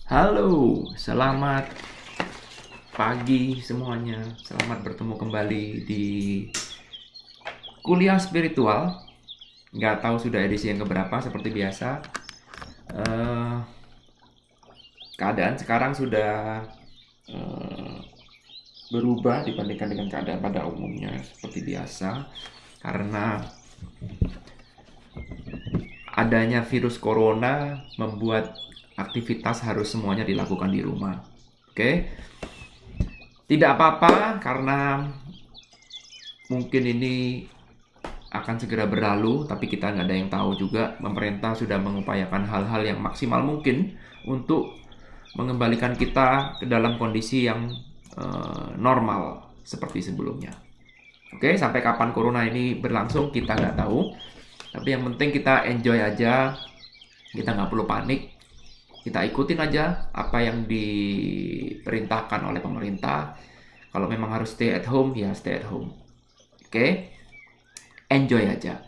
Halo, selamat pagi semuanya. Selamat bertemu kembali di kuliah spiritual. Nggak tahu sudah edisi yang keberapa, seperti biasa. Eh, Keadaan sekarang sudah eh, berubah dibandingkan dengan keadaan pada umumnya seperti biasa. Karena adanya virus corona membuat aktivitas harus semuanya dilakukan di rumah. Oke, tidak apa-apa karena mungkin ini akan segera berlalu, tapi kita nggak ada yang tahu juga. Pemerintah sudah mengupayakan hal-hal yang maksimal mungkin untuk mengembalikan kita ke dalam kondisi yang normal seperti sebelumnya. Oke, sampai kapan corona ini berlangsung kita nggak tahu. Tapi yang penting kita enjoy aja, kita nggak perlu panik. Kita ikutin aja apa yang diperintahkan oleh pemerintah. Kalau memang harus stay at home, ya stay at home. Oke, enjoy aja.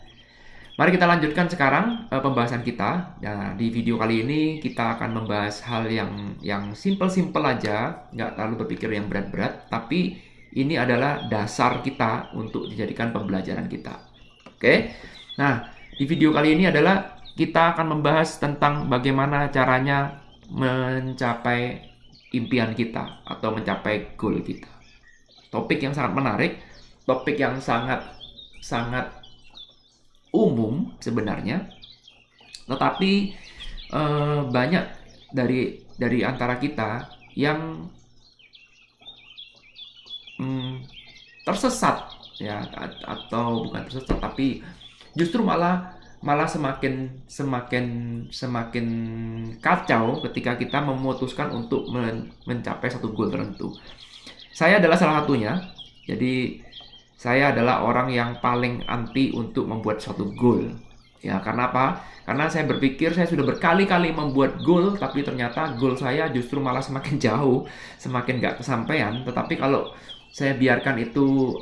Mari kita lanjutkan sekarang pembahasan kita. Nah, di video kali ini kita akan membahas hal yang simple-simple aja, nggak terlalu berpikir yang berat-berat, tapi ini adalah dasar kita untuk dijadikan pembelajaran kita. Oke? Nah, di video kali ini adalah kita akan membahas tentang bagaimana caranya mencapai impian kita atau mencapai goal kita. Topik yang sangat menarik, topik yang sangat umum sebenarnya, tetapi banyak dari antara kita yang tersesat ya, atau bukan tersesat tapi justru malah semakin kacau ketika kita memutuskan untuk mencapai satu goal tertentu. Saya adalah salah satunya. Jadi saya adalah orang yang paling anti untuk membuat suatu goal. Ya, karena apa? Karena saya berpikir saya sudah berkali-kali membuat goal, tapi ternyata goal saya justru malah semakin jauh, semakin nggak kesampaian. Tetapi kalau saya biarkan itu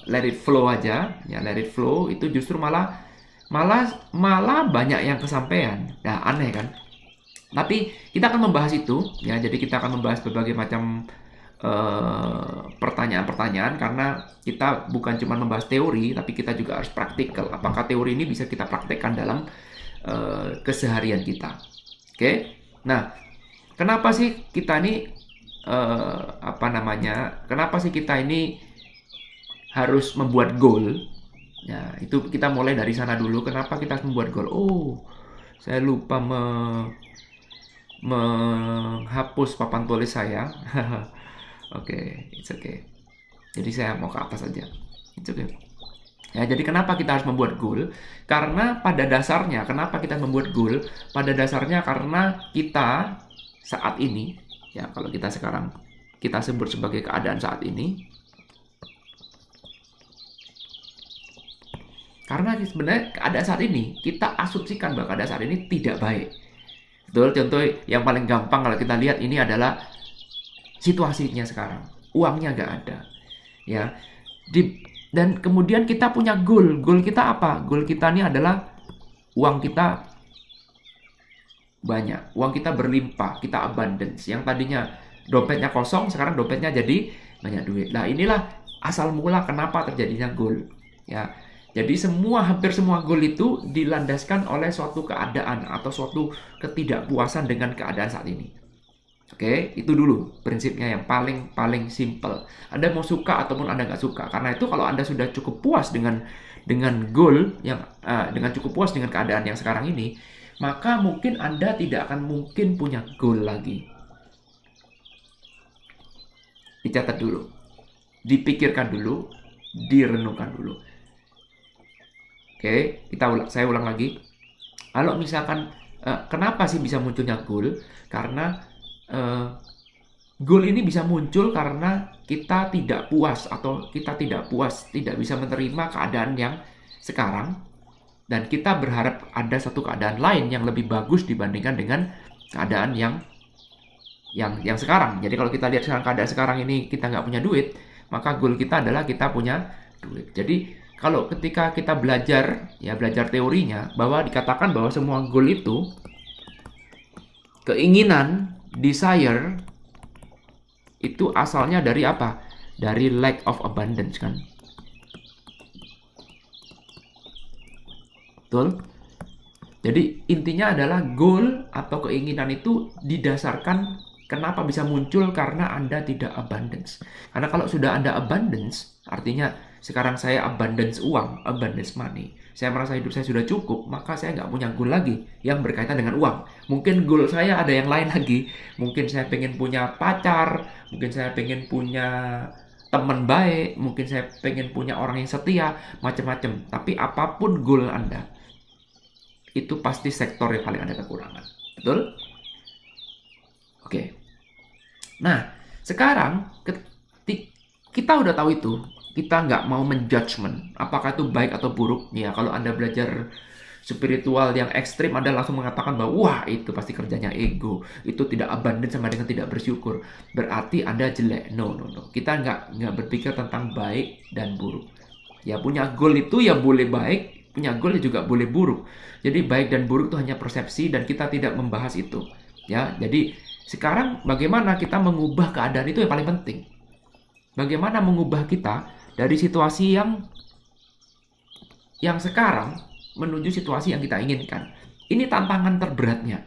let it flow aja, ya let it flow, itu justru malah banyak yang kesampaian. Nah, aneh kan? Tapi kita akan membahas itu, ya. Jadi kita akan membahas berbagai macam pertanyaan-pertanyaan karena kita bukan cuma membahas teori tapi kita juga harus praktikal. Apakah teori ini bisa kita praktekkan dalam keseharian kita? Oke. Nah, kenapa sih kita ini kenapa sih kita ini harus membuat goal? Ya, itu kita mulai dari sana dulu. Kenapa kita harus membuat goal? Oh, saya lupa menghapus papan tulis saya. Oke, it's okay. Jadi saya mau ke atas aja. It's okay. Ya, jadi kenapa kita harus membuat goal? Karena pada dasarnya, kenapa kita membuat goal? Pada dasarnya karena kita saat ini, ya kalau kita sekarang kita sebut sebagai keadaan saat ini. Karena sebenarnya keadaan saat ini, kita asumsikan bahwa keadaan saat ini tidak baik. Betul, contoh yang paling gampang kalau kita lihat ini adalah situasinya sekarang, uangnya nggak ada, ya. Dan kemudian kita punya goal kita apa? Goal kita ini adalah uang kita banyak, uang kita berlimpah, kita abundance. Yang tadinya dompetnya kosong, sekarang dompetnya jadi banyak duit. Nah, inilah asal mula kenapa terjadinya goal, ya. Jadi hampir semua goal itu dilandaskan oleh suatu keadaan atau suatu ketidakpuasan dengan keadaan saat ini. Oke, itu dulu prinsipnya yang paling simple. Anda mau suka ataupun Anda nggak suka. Karena itu kalau Anda sudah cukup puas dengan goal dengan cukup puas dengan keadaan yang sekarang ini, maka mungkin Anda tidak akan mungkin punya goal lagi. Dicatat dulu, dipikirkan dulu, direnungkan dulu. Oke, saya ulang lagi. Kalau misalkan kenapa sih bisa munculnya goal? Karena goal ini bisa muncul karena kita tidak puas tidak bisa menerima keadaan yang sekarang, dan kita berharap ada satu keadaan lain yang lebih bagus dibandingkan dengan keadaan yang sekarang. Jadi kalau kita lihat sekarang keadaan sekarang ini kita nggak punya duit, maka goal kita adalah kita punya duit. Jadi kalau ketika kita belajar teorinya bahwa dikatakan bahwa semua goal itu keinginan Desire itu asalnya dari apa? Dari lack of abundance kan? Betul? Jadi intinya adalah goal atau keinginan itu didasarkan kenapa bisa muncul karena Anda tidak abundance. Karena kalau sudah Anda abundance, artinya sekarang saya abundance uang, abundance money. Saya merasa hidup saya sudah cukup, maka saya nggak punya goal lagi yang berkaitan dengan uang. Mungkin goal saya ada yang lain lagi. Mungkin saya pengen punya pacar, mungkin saya pengen punya teman baik, mungkin saya pengen punya orang yang setia, macam-macam. Tapi apapun goal Anda, itu pasti sektor yang paling ada kekurangan. Betul? Oke. Nah, sekarang kita udah tahu itu. Kita nggak mau menjudgment apakah itu baik atau buruk. Ya, kalau Anda belajar spiritual yang ekstrim, Anda langsung mengatakan bahwa wah, itu pasti kerjanya ego. Itu tidak abundant sama dengan tidak bersyukur. Berarti Anda jelek. No. Kita nggak berpikir tentang baik dan buruk. Ya, punya goal itu ya boleh baik, punya goal juga boleh buruk. Jadi baik dan buruk itu hanya persepsi dan kita tidak membahas itu. Ya, jadi sekarang bagaimana kita mengubah keadaan itu yang paling penting. Bagaimana mengubah kita dari situasi yang sekarang menuju situasi yang kita inginkan. Ini tantangan terberatnya.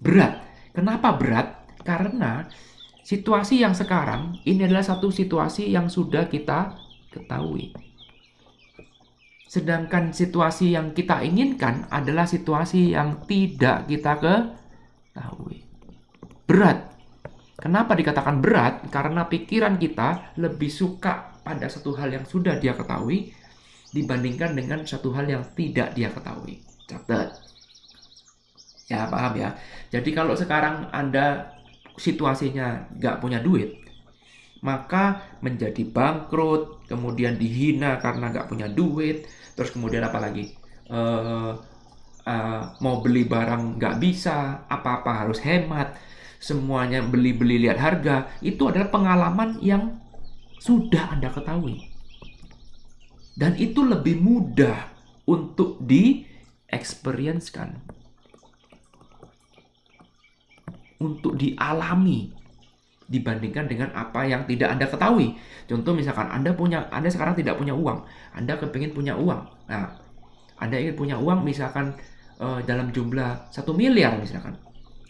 Berat. Kenapa berat? Karena situasi yang sekarang ini adalah satu situasi yang sudah kita ketahui. Sedangkan situasi yang kita inginkan adalah situasi yang tidak kita ketahui. Berat. Kenapa dikatakan berat? Karena pikiran kita lebih suka pada satu hal yang sudah dia ketahui dibandingkan dengan satu hal yang tidak dia ketahui. Catat. Ya, paham ya? Jadi kalau sekarang Anda situasinya nggak punya duit, maka menjadi bangkrut, kemudian dihina karena nggak punya duit, terus kemudian apa lagi? Mau beli barang nggak bisa, apa-apa harus hemat, semuanya beli-beli lihat harga. Itu adalah pengalaman yang sudah Anda ketahui. Dan itu lebih mudah untuk di-experience-kan, untuk dialami dibandingkan dengan apa yang tidak Anda ketahui. Contoh misalkan Anda sekarang tidak punya uang, Anda kepingin punya uang. Nah, Anda ingin punya uang misalkan dalam jumlah 1 miliar misalkan.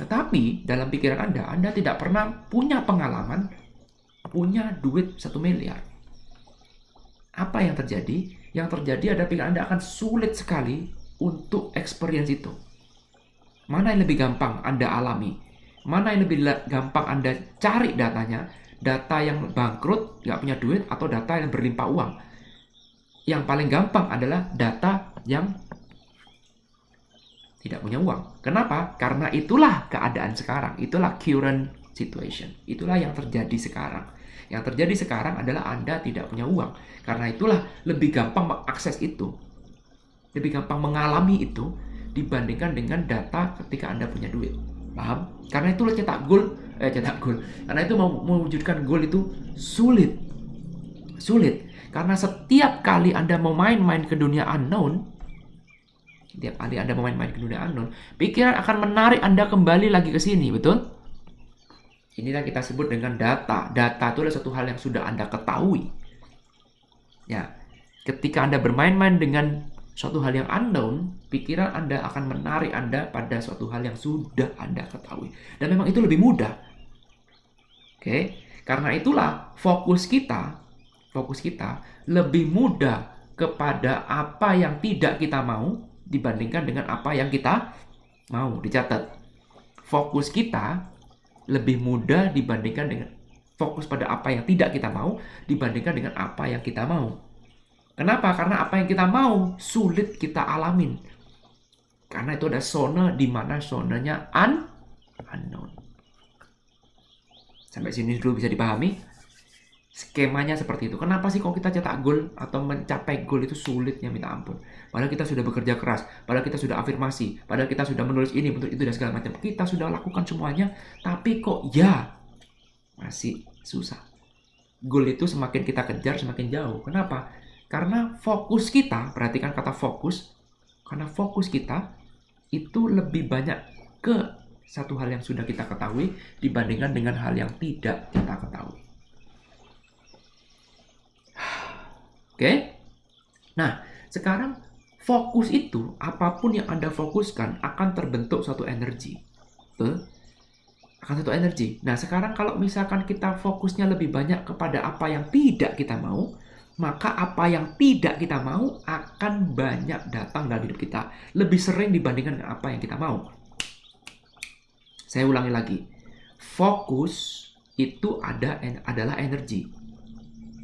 Tetapi dalam pikiran Anda tidak pernah punya pengalaman punya duit 1 miliar. Apa yang terjadi? Yang terjadi adalah pikiran Anda akan sulit sekali untuk experience itu. Mana yang lebih gampang Anda alami? Mana yang lebih gampang Anda cari datanya? Data yang bangkrut, nggak punya duit, atau data yang berlimpah uang? Yang paling gampang adalah data yang tidak punya uang. Kenapa? Karena itulah keadaan sekarang. Itulah current situation. Itulah yang terjadi sekarang. Yang terjadi sekarang adalah Anda tidak punya uang. Karena itulah lebih gampang mengakses itu. Lebih gampang mengalami itu dibandingkan dengan data ketika Anda punya duit. Paham? Karena itulah cetak goal. Karena itu mewujudkan goal itu sulit. Karena setiap kali Anda mau main-main ke dunia unknown, pikiran akan menarik Anda kembali lagi ke sini, betul? Inilah kita sebut dengan data. Data itu adalah satu hal yang sudah Anda ketahui. Ya, ketika Anda bermain-main dengan suatu hal yang unknown, pikiran Anda akan menarik Anda pada suatu hal yang sudah Anda ketahui. Dan memang itu lebih mudah. Oke? Karena itulah fokus kita lebih mudah kepada apa yang tidak kita mau dibandingkan dengan apa yang kita mau. Dicatat. Fokus kita lebih mudah dibandingkan dengan fokus pada apa yang tidak kita mau dibandingkan dengan apa yang kita mau. Kenapa? Karena apa yang kita mau sulit kita alamin. Karena itu ada zona di mana zonanya unknown. Sampai sini dulu bisa dipahami? Skemanya seperti itu. Kenapa sih kalau kita cetak gol atau mencapai gol itu sulitnya minta ampun? Padahal kita sudah bekerja keras, padahal kita sudah afirmasi, padahal kita sudah menulis ini, menulis itu dan segala macam. Kita sudah lakukan semuanya, tapi kok ya masih susah. Gol itu semakin kita kejar semakin jauh. Kenapa? Karena fokus kita, perhatikan kata fokus, karena fokus kita itu lebih banyak ke satu hal yang sudah kita ketahui dibandingkan dengan hal yang tidak kita ketahui. Oke? Nah, sekarang fokus itu, apapun yang Anda fokuskan akan terbentuk suatu energi. Betul? Akan satu energi. Nah, sekarang kalau misalkan kita fokusnya lebih banyak kepada apa yang tidak kita mau, maka apa yang tidak kita mau akan banyak datang dalam hidup kita. Lebih sering dibandingkan dengan apa yang kita mau. Saya ulangi lagi. Fokus itu adalah energi.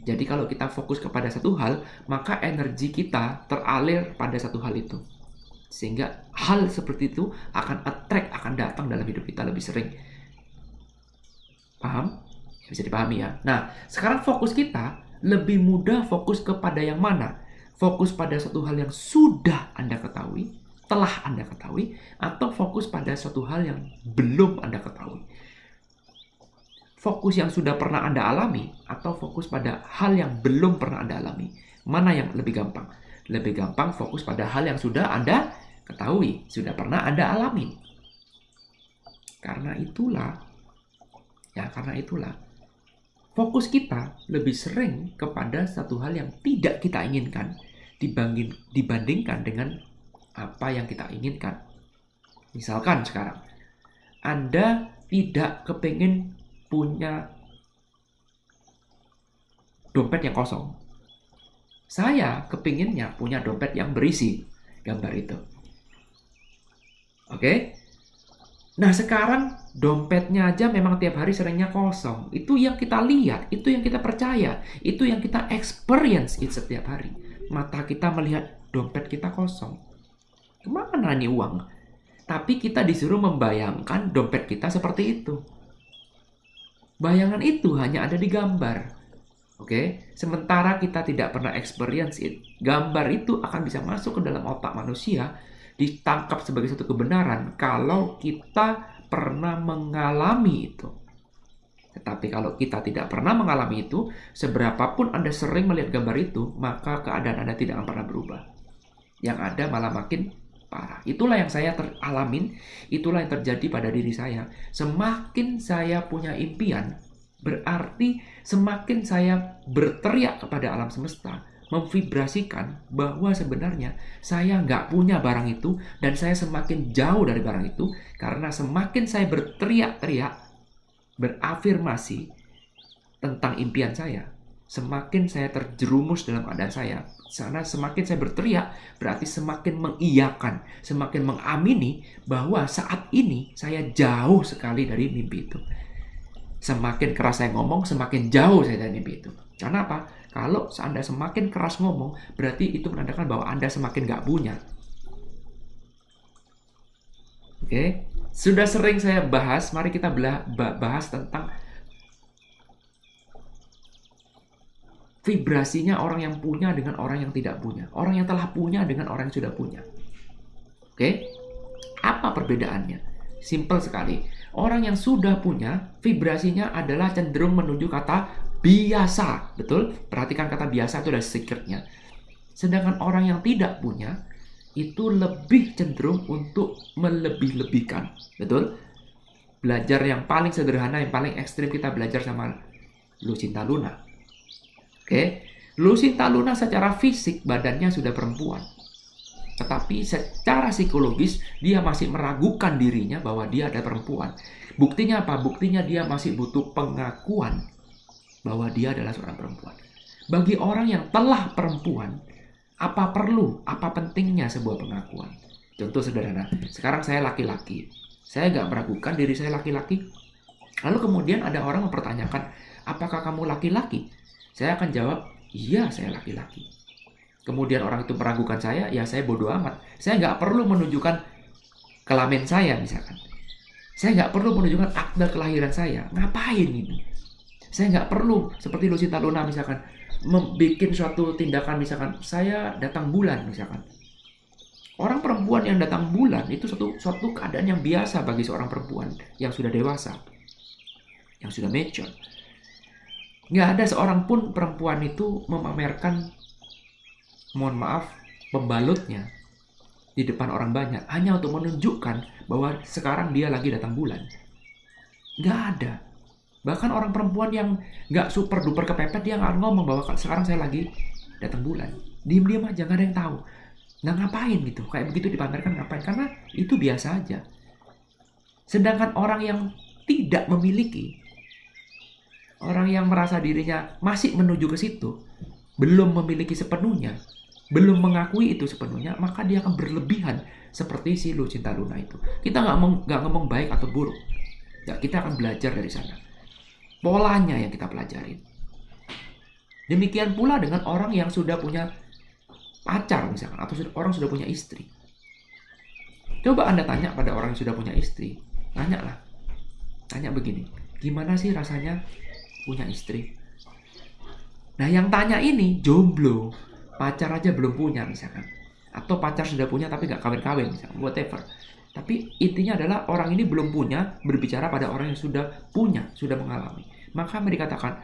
Jadi kalau kita fokus kepada satu hal, maka energi kita teralir pada satu hal itu. Sehingga hal seperti itu akan akan datang dalam hidup kita lebih sering. Paham? Bisa dipahami ya. Nah, sekarang fokus kita lebih mudah fokus kepada yang mana? Fokus pada satu hal yang sudah Anda ketahui, telah Anda ketahui, atau fokus pada satu hal yang belum Anda ketahui. Fokus yang sudah pernah Anda alami, atau fokus pada hal yang belum pernah Anda alami. Mana yang lebih gampang? Lebih gampang fokus pada hal yang sudah Anda ketahui, sudah pernah Anda alami. Karena itulah, fokus kita lebih sering kepada satu hal yang tidak kita inginkan dibandingkan dengan apa yang kita inginkan. Misalkan sekarang, Anda tidak kepingin punya dompet yang kosong. Saya kepinginnya punya dompet yang berisi gambar itu. Oke? Nah, sekarang dompetnya aja memang tiap hari seringnya kosong. Itu yang kita lihat, itu yang kita percaya, itu yang kita experience setiap hari. Mata kita melihat dompet kita kosong. Kemana nih uang? Tapi kita disuruh membayangkan dompet kita seperti itu. Bayangan itu hanya ada di gambar. Oke? Sementara kita tidak pernah experience it. Gambar itu akan bisa masuk ke dalam otak manusia, ditangkap sebagai satu kebenaran kalau kita pernah mengalami itu. Tetapi kalau kita tidak pernah mengalami itu, seberapapun Anda sering melihat gambar itu, maka keadaan Anda tidak akan pernah berubah. Yang ada malah makin parah. Itulah yang saya alamin, itulah yang terjadi pada diri saya. Semakin saya punya impian, berarti semakin saya berteriak kepada alam semesta, memvibrasikan bahwa sebenarnya saya nggak punya barang itu, dan saya semakin jauh dari barang itu, karena semakin saya berteriak-teriak, berafirmasi tentang impian saya, semakin saya terjerumus dalam keadaan saya. Karena semakin saya berteriak, berarti semakin mengiyakan, semakin mengamini bahwa saat ini saya jauh sekali dari mimpi itu. Semakin keras saya ngomong, semakin jauh saya dari mimpi itu. Karena apa? Kalau Anda semakin keras ngomong, berarti itu menandakan bahwa Anda semakin gak punya. Oke? Sudah sering saya bahas, mari kita bahas tentang vibrasinya orang yang punya dengan orang yang tidak punya. Orang yang telah punya dengan orang yang sudah punya. Oke? Apa perbedaannya? Simple sekali. Orang yang sudah punya, vibrasinya adalah cenderung menuju kata biasa. Betul? Perhatikan kata biasa itu adalah secretnya. Sedangkan orang yang tidak punya, itu lebih cenderung untuk melebih-lebihkan. Betul? Belajar yang paling sederhana, yang paling ekstrim kita belajar sama Lucinta Luna. Oke, Lucinta Luna secara fisik badannya sudah perempuan. Tetapi secara psikologis dia masih meragukan dirinya bahwa dia ada perempuan. Buktinya apa? Buktinya dia masih butuh pengakuan bahwa dia adalah seorang perempuan. Bagi orang yang telah perempuan, apa pentingnya sebuah pengakuan? Contoh sederhana, sekarang saya laki-laki. Saya nggak meragukan diri saya laki-laki. Lalu kemudian ada orang mempertanyakan, apakah kamu laki-laki? Saya akan jawab, iya saya laki-laki. Kemudian orang itu meragukan saya, ya saya bodoh amat. Saya nggak perlu menunjukkan kelamin saya misalkan. Saya nggak perlu menunjukkan akte kelahiran saya. Ngapain ini? Saya nggak perlu seperti Lucinta Luna misalkan, membuat suatu tindakan misalkan, saya datang bulan misalkan. Orang perempuan yang datang bulan itu suatu keadaan yang biasa bagi seorang perempuan yang sudah dewasa, yang sudah mature. Nggak ada seorang pun perempuan itu memamerkan, mohon maaf, pembalutnya. di depan orang banyak hanya untuk menunjukkan bahwa sekarang dia lagi datang bulan. Nggak ada. Bahkan orang perempuan yang nggak super duper kepepet, dia nggak ngomong bahwa sekarang saya lagi datang bulan. Diem-diem aja, nggak ada yang tahu. Nah ngapain gitu? Kayak begitu dipamerkan ngapain? Karena itu biasa aja. Sedangkan orang yang tidak memiliki, orang yang merasa dirinya masih menuju ke situ, belum memiliki sepenuhnya, belum mengakui itu sepenuhnya, maka dia akan berlebihan seperti si Lucinta Luna itu. Kita nggak ngomong baik atau buruk. Ya, kita akan belajar dari sana. Polanya yang kita pelajarin. Demikian pula dengan orang yang sudah punya pacar misalkan, atau orang sudah punya istri. Coba Anda tanya pada orang yang sudah punya istri. Tanya begini, gimana sih rasanya punya istri? Nah yang tanya ini jomblo, pacar aja belum punya misalkan, atau pacar sudah punya tapi gak kawin-kawin misalkan, whatever. Tapi intinya adalah orang ini belum punya, berbicara pada orang yang sudah punya, sudah mengalami. Maka mereka katakan,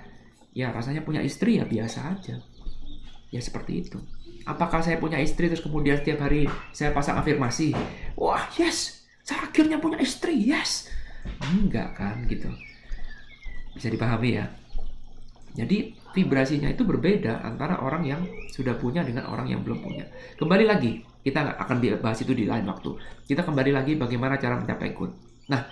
ya rasanya punya istri ya biasa aja. Ya seperti itu. Apakah saya punya istri terus kemudian setiap hari saya pasang afirmasi, wah yes, saya akhirnya punya istri, yes. Enggak kan gitu. Bisa dipahami ya. Jadi vibrasinya itu berbeda antara orang yang sudah punya dengan orang yang belum punya. Kembali lagi, kita akan bahas itu di lain waktu. Kita kembali lagi bagaimana cara mencapai goal. Nah,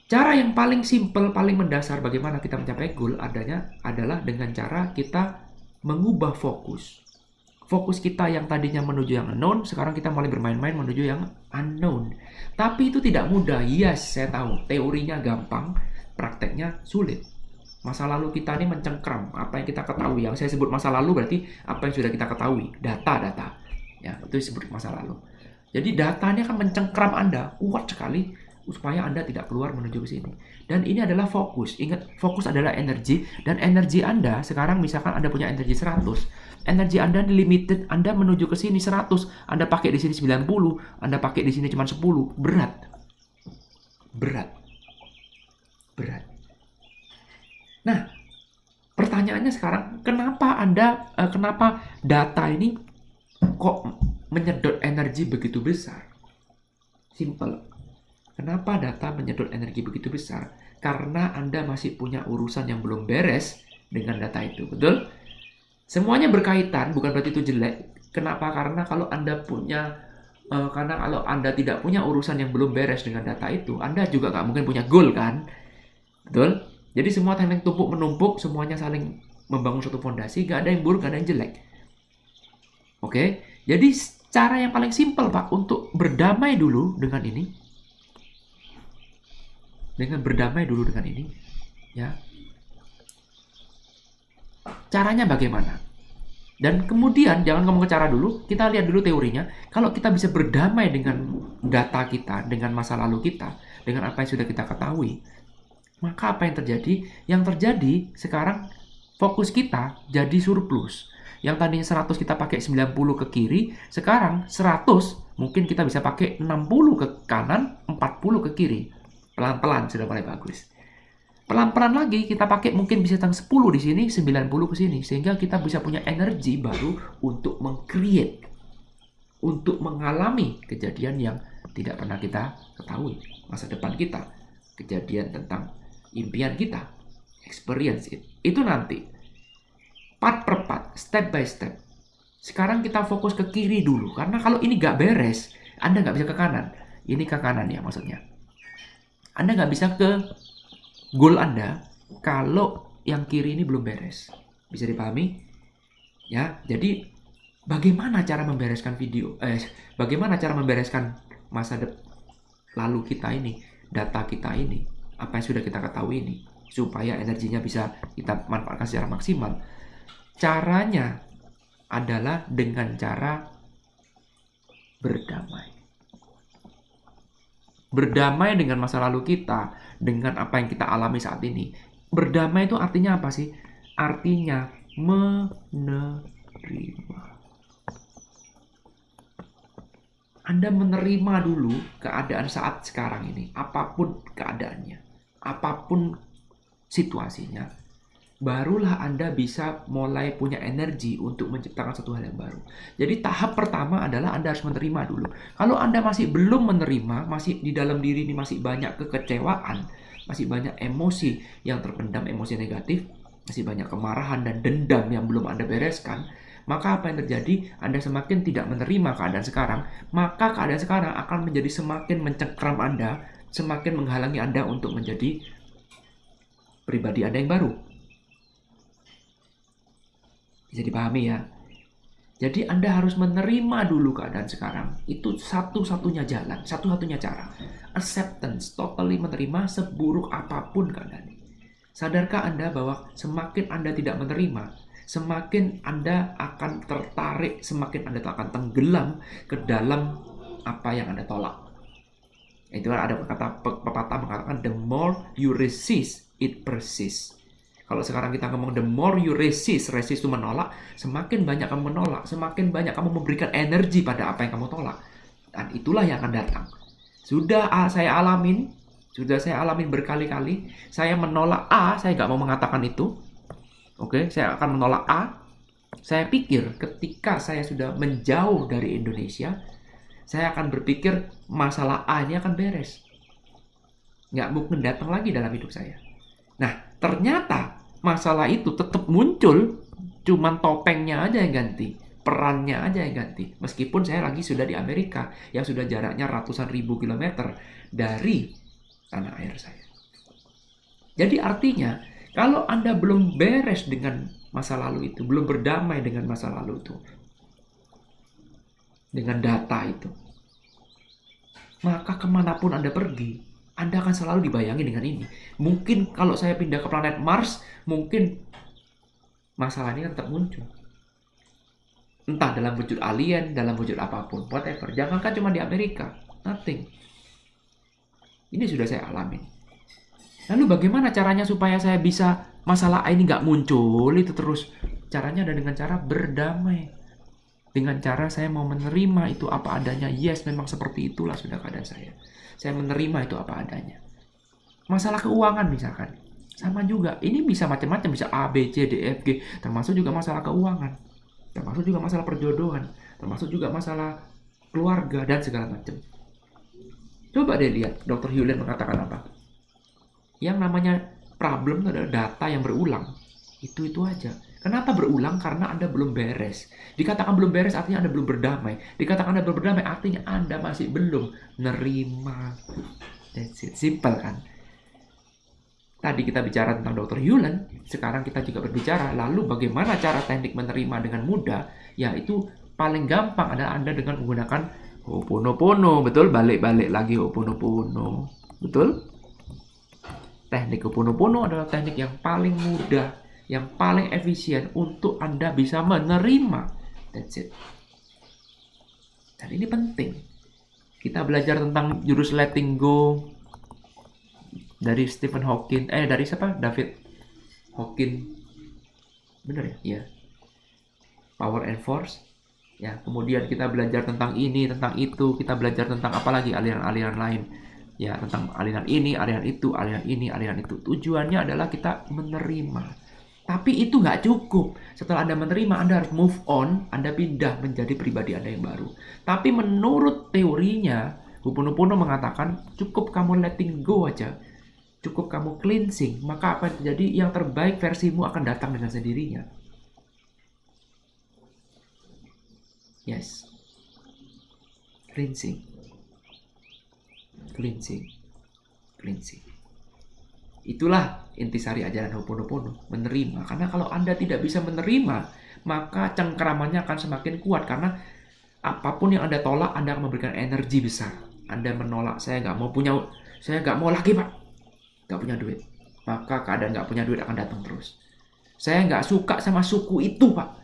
cara yang paling simple, paling mendasar bagaimana kita mencapai goal adalah dengan cara kita mengubah fokus. Fokus kita yang tadinya menuju yang unknown, sekarang kita mulai bermain-main menuju yang unknown. Tapi itu tidak mudah. Yes, saya tahu. Teorinya gampang, prakteknya sulit. Masa lalu kita ini mencengkram apa yang kita ketahui. Yang saya sebut masa lalu berarti apa yang sudah kita ketahui. Data. Ya, itu disebut masa lalu. Jadi datanya akan mencengkram Anda kuat sekali supaya Anda tidak keluar menuju ke sini. Dan ini adalah fokus. Ingat, fokus adalah energi. Dan energi Anda, sekarang misalkan Anda punya energi 100. Energi Anda limited, Anda menuju ke sini 100. Anda pakai di sini 90. Anda pakai di sini cuma 10. Berat. Nah, pertanyaannya sekarang, kenapa data ini kok menyedot energi begitu besar? Simple. Kenapa data menyedot energi begitu besar? Karena Anda masih punya urusan yang belum beres dengan data itu, betul? Semuanya berkaitan, bukan berarti itu jelek. Kenapa? Karena kalau Anda tidak punya urusan yang belum beres dengan data itu, Anda juga nggak mungkin punya goal, kan? Betul? Jadi semua teknik tumpuk menumpuk, semuanya saling membangun suatu fondasi, nggak ada yang buruk, nggak ada yang jelek. Oke? Jadi cara yang paling simpel, Pak, untuk berdamai dulu dengan ini, ya. Caranya bagaimana? Dan kemudian jangan ngomong ke cara dulu, kita lihat dulu teorinya. Kalau kita bisa berdamai dengan data kita, dengan masa lalu kita, dengan apa yang sudah kita ketahui, maka apa yang terjadi? Yang terjadi sekarang fokus kita jadi surplus. Yang tadinya 100 kita pakai 90 ke kiri, sekarang 100 mungkin kita bisa pakai 60 ke kanan, 40 ke kiri. Pelan-pelan sudah mulai bagus. Pelan-pelan lagi kita pakai mungkin bisa tang 10 di sini, 90 ke sini, sehingga kita bisa punya energi baru untuk meng-create, untuk mengalami kejadian yang tidak pernah kita ketahui, masa depan kita, kejadian tentang impian kita, experience it. Itu nanti part per part, step by step. Sekarang kita fokus ke kiri dulu, karena kalau ini gak beres, Anda gak bisa ke kanan. Ini ke kanan ya maksudnya. Anda gak bisa ke goal Anda kalau yang kiri ini belum beres. Bisa dipahami? Ya, jadi bagaimana cara membereskan bagaimana cara membereskan masa lalu kita ini, data kita ini, apa yang sudah kita ketahui ini, supaya energinya bisa kita manfaatkan secara maksimal. Caranya adalah dengan cara berdamai. Berdamai dengan masa lalu kita, dengan apa yang kita alami saat ini. Berdamai itu artinya apa sih? Artinya menerima. Anda menerima dulu keadaan saat sekarang ini, apapun keadaannya, apapun situasinya. barulah Anda bisa mulai punya energi untuk menciptakan satu hal yang baru. Jadi tahap pertama adalah Anda harus menerima dulu. Kalau Anda masih belum menerima, masih di dalam diri ini masih banyak kekecewaan, masih banyak emosi yang terpendam, emosi negatif, masih banyak kemarahan dan dendam yang belum Anda bereskan, maka apa yang terjadi? Anda semakin tidak menerima keadaan sekarang, maka keadaan sekarang akan menjadi semakin mencengkram Anda, semakin menghalangi Anda untuk menjadi pribadi Anda yang baru. Bisa dipahami ya? Jadi Anda harus menerima dulu keadaan sekarang. Itu satu-satunya jalan, satu-satunya cara. Acceptance, totally menerima seburuk apapun keadaan. Sadarkah Anda bahwa semakin Anda tidak menerima, semakin Anda akan tertarik, semakin Anda akan tenggelam ke dalam apa yang Anda tolak. Itu ada pepatah mengatakan, the more you resist, it persists. Kalau sekarang kita ngomong the more you resist itu menolak, semakin banyak kamu menolak, semakin banyak kamu memberikan energi pada apa yang kamu tolak. Dan itulah yang akan datang. Sudah saya alamin berkali-kali. Saya menolak A, saya nggak mau mengatakan itu. Oke, saya akan menolak A. Saya pikir ketika saya sudah menjauh dari Indonesia, saya akan berpikir masalah A ini akan beres. Nggak mungkin datang lagi dalam hidup saya. Nah, ternyata masalah itu tetap muncul, cuman topengnya aja yang ganti, perannya aja yang ganti. Meskipun saya lagi sudah di Amerika, yang sudah jaraknya ratusan ribu kilometer dari tanah air saya. Jadi artinya, kalau Anda belum beres dengan masa lalu itu, belum berdamai dengan masa lalu itu, dengan data itu, maka kemanapun Anda pergi, Anda akan selalu dibayangi dengan ini. Mungkin kalau saya pindah ke planet Mars, mungkin masalah ini tetap muncul. Entah dalam wujud alien, dalam wujud apapun, whatever. Jangankan cuma di Amerika, nothing. Ini sudah saya alami. Lalu bagaimana caranya supaya saya bisa masalah ini nggak muncul itu terus? Caranya ada dengan cara berdamai. Dengan cara saya mau menerima itu apa adanya. Yes, memang seperti itulah sudah keadaan saya. Saya menerima itu apa adanya. Masalah keuangan misalkan. Sama juga. Ini bisa macam-macam. Bisa A, B, C, D, F, G. Termasuk juga masalah keuangan. Termasuk juga masalah perjodohan. Termasuk juga masalah keluarga dan segala macam. Coba deh lihat. Dr. Hewlett mengatakan apa. Yang namanya problem itu adalah data yang berulang. Itu aja. Kenapa berulang? Karena Anda belum beres. Dikatakan belum beres artinya Anda belum berdamai. Dikatakan Anda belum berdamai artinya Anda masih belum nerima. That's it. Simple kan? Tadi kita bicara tentang Dr. Hewlett. Sekarang kita juga berbicara lalu bagaimana cara teknik menerima dengan mudah. Yaitu paling gampang adalah Anda dengan menggunakan Ho'oponopono. Betul? Balik-balik lagi Ho'oponopono. Betul? Teknik Ho'oponopono adalah teknik yang paling mudah, yang paling efisien untuk Anda bisa menerima. That's it. Dan ini penting. Kita belajar tentang jurus letting go dari Stephen Hawking. Dari siapa? David Hawking. Bener ya? Iya. Power and Force. Ya, kemudian kita belajar tentang ini, tentang itu. Kita belajar tentang apa lagi? Aliran-aliran lain. Ya, tentang aliran ini, aliran itu, aliran ini, aliran itu. Tujuannya adalah kita menerima. Tapi itu nggak cukup. Setelah Anda menerima, Anda harus move on. Anda pindah menjadi pribadi Anda yang baru. Tapi menurut teorinya, Ho'oponopono mengatakan cukup kamu letting go aja. Cukup kamu cleansing. Maka apa yang terjadi? Yang terbaik versimu akan datang dengan sendirinya. Yes. Cleansing. Itulah intisari ajaran Ho'oponopono, menerima. Karena kalau Anda tidak bisa menerima, maka cengkeramannya akan semakin kuat. Karena apapun yang Anda tolak, Anda akan memberikan energi besar. Anda menolak, saya nggak mau lagi Pak, nggak punya duit. Maka keadaan nggak punya duit akan datang terus. Saya nggak suka sama suku itu Pak.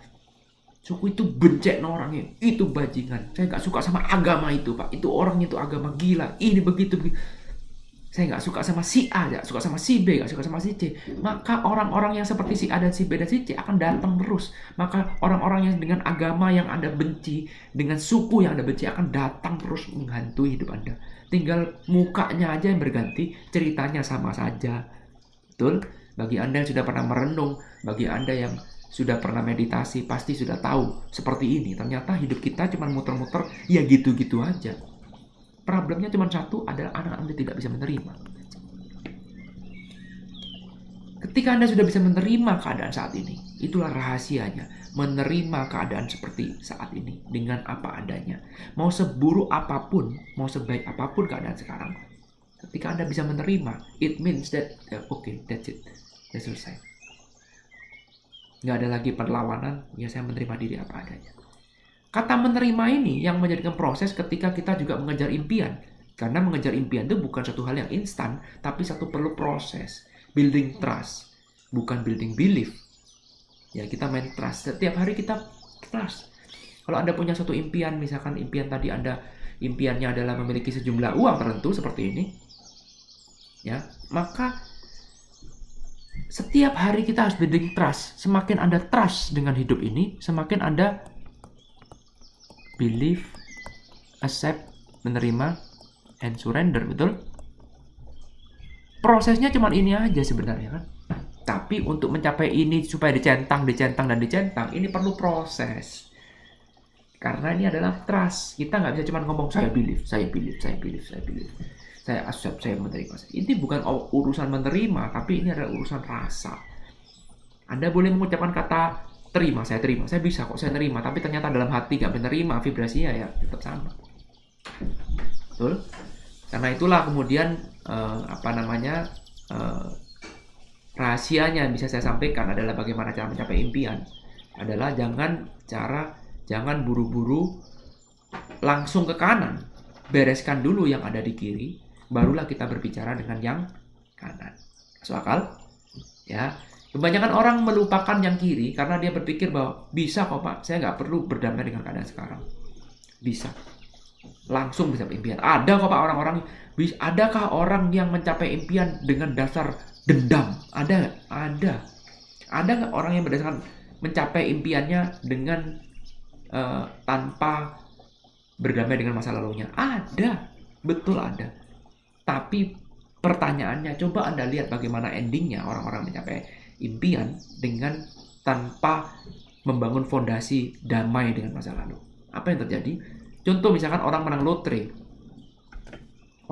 Suku itu benceng orangnya, itu bajingan. Saya nggak suka sama agama itu Pak. Itu orangnya itu agama gila. Ini begitu. Saya nggak suka sama si A, nggak suka sama si B, nggak suka sama si C. Maka orang-orang yang seperti si A dan si B dan si C akan datang terus. Maka orang-orang yang dengan agama yang Anda benci, dengan suku yang Anda benci akan datang terus menghantui hidup Anda. Tinggal mukanya aja yang berganti, ceritanya sama saja. Betul? Bagi Anda yang sudah pernah merenung, bagi Anda yang sudah pernah meditasi, pasti sudah tahu seperti ini. Ternyata hidup kita cuma muter-muter, ya gitu-gitu aja. Problemnya cuma satu, adalah anak Anda tidak bisa menerima. Ketika Anda sudah bisa menerima keadaan saat ini, itulah rahasianya. Menerima keadaan seperti saat ini dengan apa adanya. Mau seburuk apapun, mau sebaik apapun keadaan sekarang, ketika Anda bisa menerima, it means that okay, that's it. Sudah selesai. Nggak ada lagi perlawanan, ya saya menerima diri apa adanya. Kata menerima ini yang menjadikan proses ketika kita juga mengejar impian. Karena mengejar impian itu bukan satu hal yang instan, tapi satu perlu proses. Building trust, bukan building belief. Ya, kita main trust. Setiap hari kita trust. Kalau Anda punya satu impian, misalkan impian tadi Anda, impiannya adalah memiliki sejumlah uang tertentu seperti ini, ya, maka setiap hari kita harus building trust. Semakin Anda trust dengan hidup ini, semakin Anda believe, accept, menerima, and surrender, betul? Prosesnya cuma ini aja sebenarnya kan. Tapi untuk mencapai ini supaya dicentang, ini perlu proses. Karena ini adalah trust. Kita nggak bisa cuma ngomong saya believe. Saya accept, saya menerima. Ini bukan urusan menerima, tapi ini adalah urusan rasa. Anda boleh mengucapkan kata terima, saya bisa kok, saya terima. Tapi ternyata dalam hati nggak menerima, vibrasinya ya tetap sama. Betul? Karena itulah kemudian rahasianya yang bisa saya sampaikan adalah bagaimana cara mencapai impian. Adalah jangan buru-buru langsung ke kanan. Bereskan dulu yang ada di kiri, barulah kita berbicara dengan yang kanan. Masuk akal? Ya. Kebanyakan orang melupakan yang kiri karena dia berpikir bahwa bisa kok Pak, saya nggak perlu berdamai dengan keadaan sekarang. Bisa. Langsung bisa impian. Ada kok Pak orang-orang, adakah orang yang mencapai impian dengan dasar dendam? Ada. Ada nggak orang yang berdasarkan mencapai impiannya dengan tanpa berdamai dengan masa lalunya? Ada, betul ada. Tapi pertanyaannya, coba Anda lihat bagaimana endingnya orang-orang mencapai impian dengan tanpa membangun fondasi damai dengan masa lalu. Apa yang terjadi? Contoh misalkan orang menang lotre.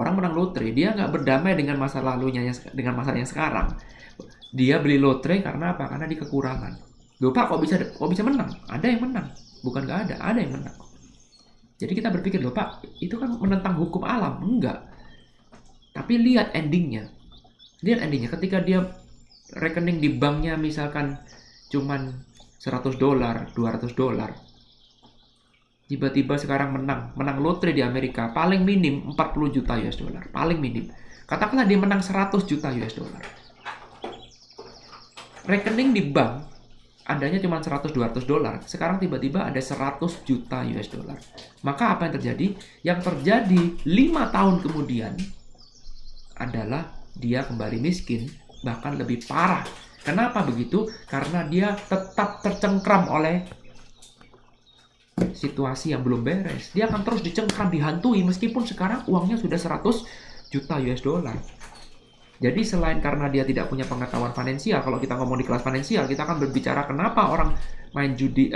Orang menang lotre, dia nggak berdamai dengan masa lalunya, dengan masa yang sekarang. Dia beli lotre karena apa? Karena dia kekurangan. Loh Pak, kok bisa menang? Ada yang menang. Bukan nggak ada yang menang. Jadi kita berpikir, loh Pak, itu kan menentang hukum alam. Enggak. Tapi lihat endingnya. Lihat endingnya. Ketika dia rekening di banknya misalkan cuman $100, $200. Tiba-tiba sekarang menang lotre di Amerika, paling minim 40 juta US dollar, paling minim. Katakanlah dia menang 100 juta US dollar. Rekening di bank adanya cuma 100-200 dolar, sekarang tiba-tiba ada 100 juta US dollar. Maka apa yang terjadi? Yang terjadi 5 tahun kemudian adalah dia kembali miskin, bahkan lebih parah. Kenapa begitu? Karena dia tetap tercengkram oleh situasi yang belum beres. Dia akan terus dicengkram, dihantui meskipun sekarang uangnya sudah 100 juta US dollar. Jadi selain karena dia tidak punya pengetahuan finansial, kalau kita ngomong di kelas finansial, kita akan berbicara kenapa orang main judi,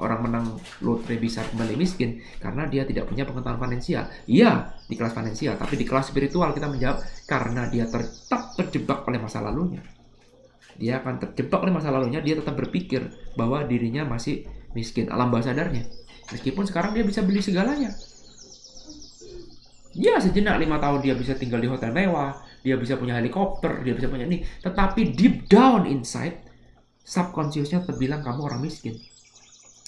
orang menang lotre bisa kembali miskin karena dia tidak punya pengetahuan finansial. Iya, di kelas finansial, tapi di kelas spiritual kita menjawab karena dia tetap terjebak oleh masa lalunya. Dia akan terjebak oleh masa lalunya, dia tetap berpikir bahwa dirinya masih miskin, alam bawah sadarnya. Meskipun sekarang dia bisa beli segalanya. Ya, sejenak 5 tahun dia bisa tinggal di hotel mewah, dia bisa punya helikopter, dia bisa punya ini. Tetapi deep down inside, subconsciousnya terbilang kamu orang miskin.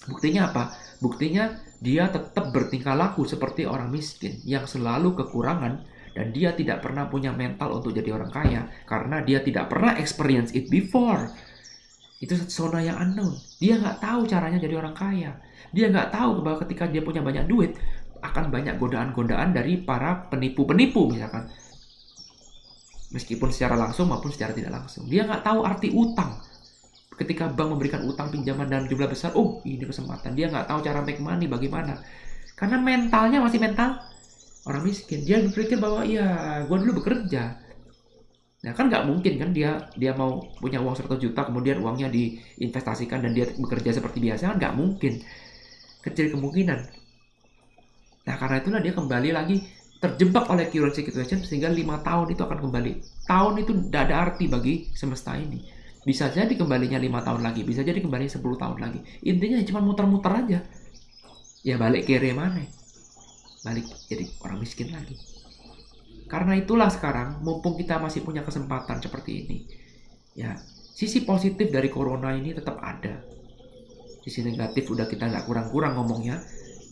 Buktinya apa? Buktinya dia tetap bertingkah laku seperti orang miskin yang selalu kekurangan dan dia tidak pernah punya mental untuk jadi orang kaya karena dia tidak pernah experience it before. Itu zona yang unknown. Dia nggak tahu caranya jadi orang kaya. Dia nggak tahu bahwa ketika dia punya banyak duit akan banyak godaan-godaan dari para penipu-penipu misalkan. Meskipun secara langsung maupun secara tidak langsung. Dia nggak tahu arti utang. Ketika bank memberikan utang pinjaman dalam jumlah besar, oh ini kesempatan. Dia nggak tahu cara make money bagaimana. Karena mentalnya masih mental orang miskin. Dia berpikir bahwa ya gue dulu bekerja. Nah kan nggak mungkin kan dia mau punya uang 100 juta kemudian uangnya diinvestasikan dan dia bekerja seperti biasa, kan nggak mungkin. Kecil kemungkinan. Nah karena itulah dia kembali lagi terjebak oleh current situation sehingga 5 tahun itu akan kembali. Tahun itu tidak ada arti bagi semesta ini. Bisa jadi kembalinya 5 tahun lagi, bisa jadi kembali 10 tahun lagi. Intinya cuma muter-muter aja. Ya balik kiri mana? Balik jadi orang miskin lagi. Karena itulah sekarang, mumpung kita masih punya kesempatan seperti ini, ya sisi positif dari corona ini tetap ada. Sisi negatif udah kita nggak kurang-kurang ngomongnya.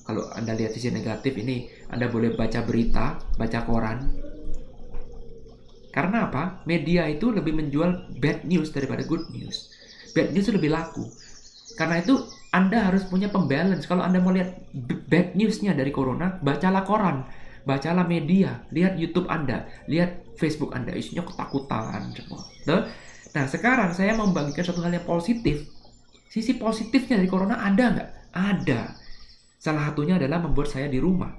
Kalau Anda lihat sisi negatif ini, Anda boleh baca berita, baca koran. Karena apa? Media itu lebih menjual bad news daripada good news. Bad news itu lebih laku. Karena itu Anda harus punya pembalance. Kalau Anda mau lihat bad newsnya dari corona, bacalah koran. Bacalah media, lihat YouTube Anda, lihat Facebook Anda, isinya ketakutan semua. Nah, sekarang saya membagikan satu hal yang positif. Sisi positifnya dari corona ada nggak? Ada. Salah satunya adalah membuat saya di rumah.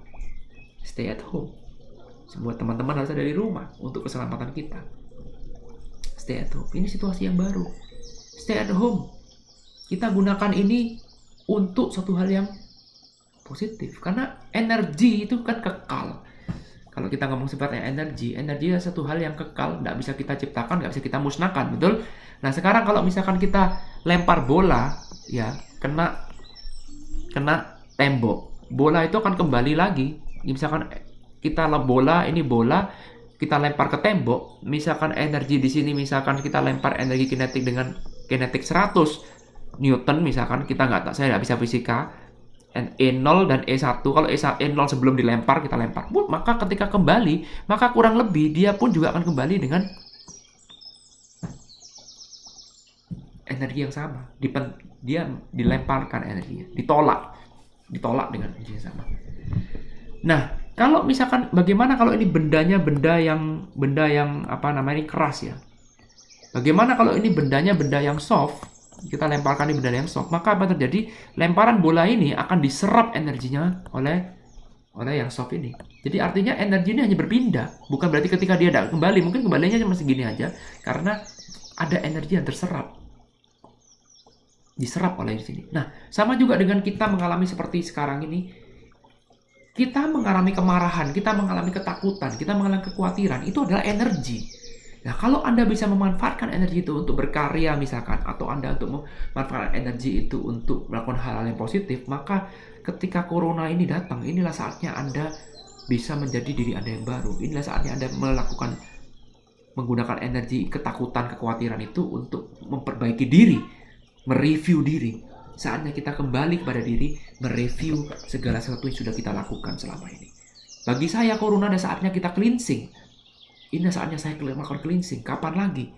Stay at home. Semua teman-teman harus ada di rumah untuk keselamatan kita. Stay at home. Ini situasi yang baru. Stay at home. Kita gunakan ini untuk satu hal yang positif, karena energi itu kan kekal. Kalau kita ngomong sifatnya energi adalah satu hal yang kekal, nggak bisa kita ciptakan, nggak bisa kita musnahkan, betul? Nah sekarang kalau misalkan kita lempar bola, ya kena tembok, bola itu akan kembali lagi. Misalkan kita bola kita lempar ke tembok, misalkan energi di sini, misalkan kita lempar energi kinetik dengan kinetik 100 Newton, misalkan saya nggak bisa fisika. E0 dan E1, kalau E0 sebelum dilempar kita lempar, maka ketika kembali, maka kurang lebih dia pun juga akan kembali dengan energi yang sama. Dia dilemparkan energinya, ditolak dengan energi yang sama. Nah, kalau misalkan bagaimana kalau ini benda yang keras ya? Bagaimana kalau ini benda yang soft? Kita lemparkan di benda yang soft, maka apa terjadi? Lemparan bola ini akan diserap energinya oleh yang soft ini. Jadi artinya energi ini hanya berpindah, bukan berarti ketika dia tidak kembali, mungkin kembalinya cuma segini aja, karena ada energi yang diserap oleh di sini. Nah, sama juga dengan kita mengalami seperti sekarang ini, kita mengalami kemarahan, kita mengalami ketakutan, kita mengalami kekhawatiran, itu adalah energi. Nah, kalau Anda bisa memanfaatkan energi itu untuk berkarya misalkan, atau Anda untuk memanfaatkan energi itu untuk melakukan hal-hal yang positif, maka ketika corona ini datang, inilah saatnya Anda bisa menjadi diri Anda yang baru. Inilah saatnya Anda menggunakan energi ketakutan, kekhawatiran itu untuk memperbaiki diri, mereview diri. Saatnya kita kembali kepada diri, mereview segala sesuatu yang sudah kita lakukan selama ini. Bagi saya, corona ada saatnya kita cleansing. Ini saatnya saya melakukan cleansing. Kapan lagi?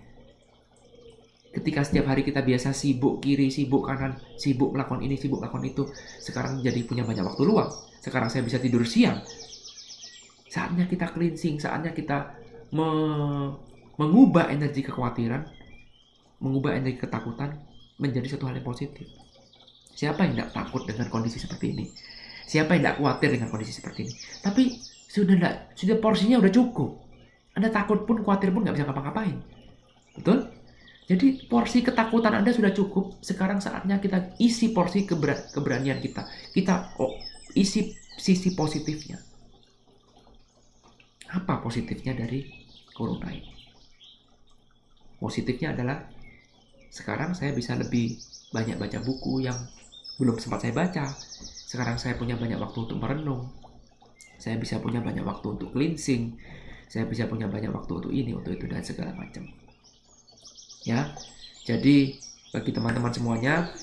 Ketika setiap hari kita biasa sibuk kiri, sibuk kanan, sibuk melakukan ini, sibuk melakukan itu. Sekarang jadi punya banyak waktu luang. Sekarang saya bisa tidur siang. Saatnya kita cleansing. Saatnya kita mengubah energi kekhawatiran, mengubah energi ketakutan menjadi satu hal yang positif. Siapa yang tidak takut dengan kondisi seperti ini? Siapa yang tidak khawatir dengan kondisi seperti ini? Tapi sudah porsinya udah cukup. Anda takut pun, khawatir pun nggak bisa ngapa-ngapain. Betul? Jadi porsi ketakutan Anda sudah cukup. Sekarang saatnya kita isi porsi keberanian kita. Kita isi sisi positifnya. Apa positifnya dari corona ini? Positifnya adalah sekarang saya bisa lebih banyak baca buku yang belum sempat saya baca. Sekarang saya punya banyak waktu untuk merenung. Saya bisa punya banyak waktu untuk cleansing. Saya bisa punya banyak waktu untuk ini, untuk itu, dan segala macam. Ya, jadi bagi teman-teman semuanya,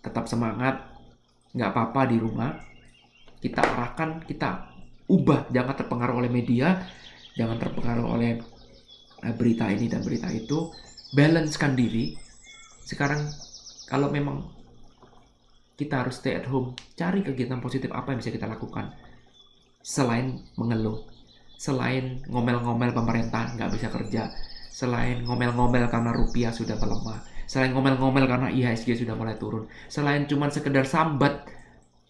tetap semangat, nggak apa-apa di rumah. Kita arahkan, kita ubah, jangan terpengaruh oleh media, jangan terpengaruh oleh berita ini dan berita itu. Balancekan diri. Sekarang kalau memang kita harus stay at home, cari kegiatan positif apa yang bisa kita lakukan selain mengeluh. Selain ngomel-ngomel pemerintah nggak bisa kerja, selain ngomel-ngomel karena rupiah sudah melemah, selain ngomel-ngomel karena IHSG sudah mulai turun, selain cuma sekedar sambat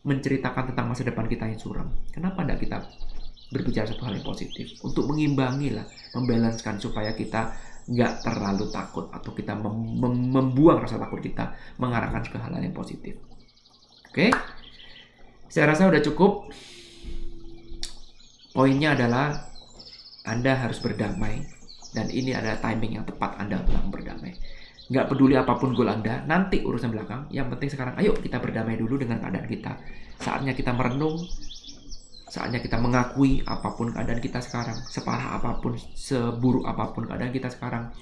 menceritakan tentang masa depan kita yang suram, kenapa tidak kita berbicara satu hal yang positif untuk mengimbangi lah, membalanskan supaya kita nggak terlalu takut atau kita membuang rasa takut kita, mengarahkan ke hal-hal yang positif. Oke, saya rasa udah cukup. Poinnya adalah Anda harus berdamai, dan ini adalah timing yang tepat Anda untuk berdamai. Nggak peduli apapun goal Anda, nanti urusan belakang. Yang penting sekarang, ayo kita berdamai dulu dengan keadaan kita. Saatnya kita merenung, saatnya kita mengakui apapun keadaan kita sekarang, separah apapun, seburuk apapun keadaan kita sekarang.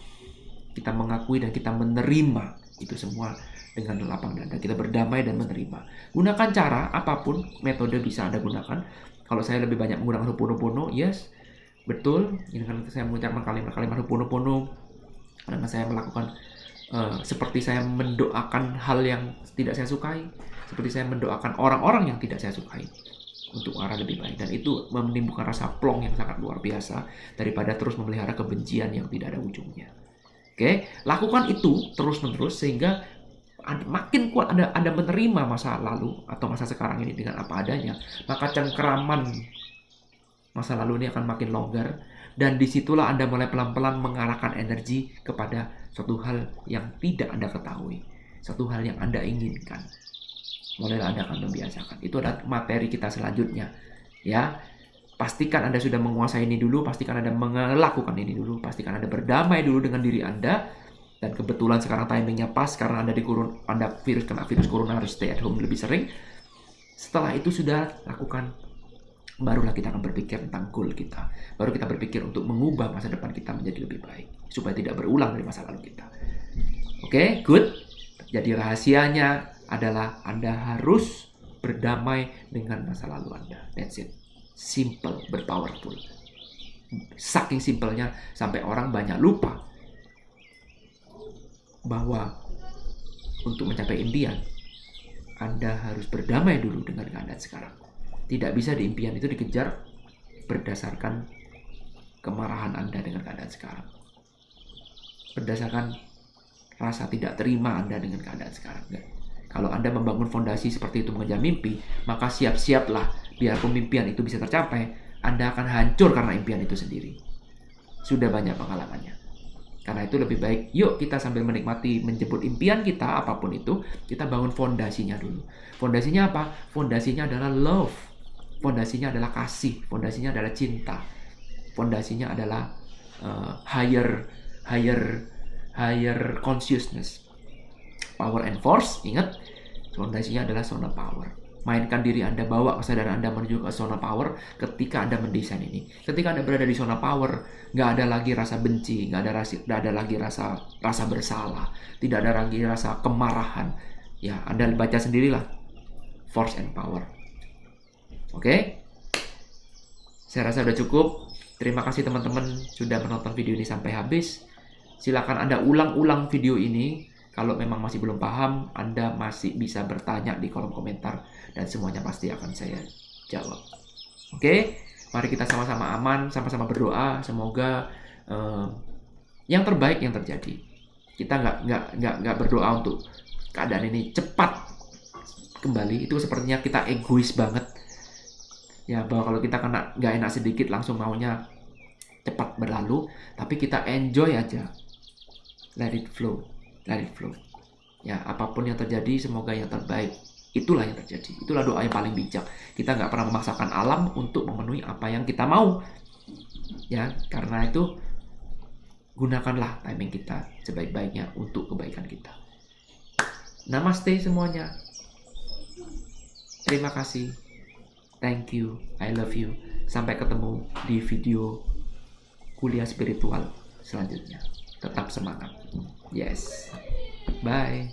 Kita mengakui dan kita menerima itu semua dengan lapang dada. Kita berdamai dan menerima. Gunakan cara apapun, metode bisa Anda gunakan. Kalau saya lebih banyak menggunakan Ho'oponopono, yes, betul. Ini kan saya mengucapkan kalimat-kalimat Ho'oponopono karena saya melakukan seperti saya mendoakan hal yang tidak saya sukai, seperti saya mendoakan orang-orang yang tidak saya sukai untuk arah lebih baik, dan itu menimbulkan rasa plong yang sangat luar biasa daripada terus memelihara kebencian yang tidak ada ujungnya. Oke, lakukan itu terus-menerus sehingga makin kuat Anda menerima masa lalu atau masa sekarang ini dengan apa adanya, maka cengkeraman masa lalu ini akan makin longgar, dan disitulah Anda mulai pelan-pelan mengarahkan energi kepada suatu hal yang tidak Anda ketahui, suatu hal yang Anda inginkan. Mulailah Anda akan membiasakan. Itu adalah materi kita selanjutnya. Ya, pastikan Anda sudah menguasai ini dulu, pastikan Anda melakukan ini dulu, pastikan Anda berdamai dulu dengan diri Anda. Dan kebetulan sekarang timingnya pas karena Anda kena virus corona, harus stay at home lebih sering. Setelah itu sudah lakukan, barulah kita akan berpikir tentang goal kita. Baru kita berpikir untuk mengubah masa depan kita menjadi lebih baik, supaya tidak berulang dari masa lalu kita. Oke, good. Jadi rahasianya adalah Anda harus berdamai dengan masa lalu Anda. That's it. Simple, but powerful. Saking simpelnya sampai orang banyak lupa bahwa untuk mencapai impian, Anda harus berdamai dulu dengan keadaan sekarang. Tidak bisa di impian itu dikejar berdasarkan kemarahan Anda dengan keadaan sekarang, berdasarkan rasa tidak terima Anda dengan keadaan sekarang. Enggak. Kalau Anda membangun fondasi seperti itu mengejar mimpi, maka siap-siaplah biarpun impian itu bisa tercapai, Anda akan hancur karena impian itu sendiri. Sudah banyak pengalamannya. Karena itu lebih baik, yuk kita sambil menikmati menjemput impian kita, apapun itu, kita bangun fondasinya dulu. Fondasinya apa? Fondasinya adalah love. Fondasinya adalah kasih. Fondasinya adalah cinta. Fondasinya adalah higher consciousness. Power and force, ingat, fondasinya adalah zona power. Mainkan diri Anda, bawa kesadaran Anda menuju ke zona power ketika Anda mendesain ini. Ketika Anda berada di zona power, nggak ada lagi rasa benci, nggak ada lagi rasa bersalah, tidak ada lagi rasa kemarahan. Ya, Anda baca sendirilah, force and power. Oke? Saya rasa sudah cukup. Terima kasih teman-teman sudah menonton video ini sampai habis. Silakan Anda ulang-ulang video ini. Kalau memang masih belum paham, Anda masih bisa bertanya di kolom komentar dan semuanya pasti akan saya jawab. Oke, mari kita sama-sama aman, sama-sama berdoa. Semoga yang terbaik yang terjadi. Kita nggak berdoa untuk keadaan ini cepat kembali. Itu sepertinya kita egois banget. Ya, bahwa kalau kita kena nggak enak sedikit langsung maunya cepat berlalu. Tapi kita enjoy aja. Let it flow. Let it flow. Ya, apapun yang terjadi, semoga yang terbaik. Itulah yang terjadi. Itulah doa yang paling bijak. Kita nggak pernah memaksakan alam untuk memenuhi apa yang kita mau. Ya, karena itu gunakanlah timing kita sebaik-baiknya untuk kebaikan kita. Namaste semuanya. Terima kasih. Thank you. I love you. Sampai ketemu di video kuliah spiritual selanjutnya. Tetap semangat. Yes. Bye.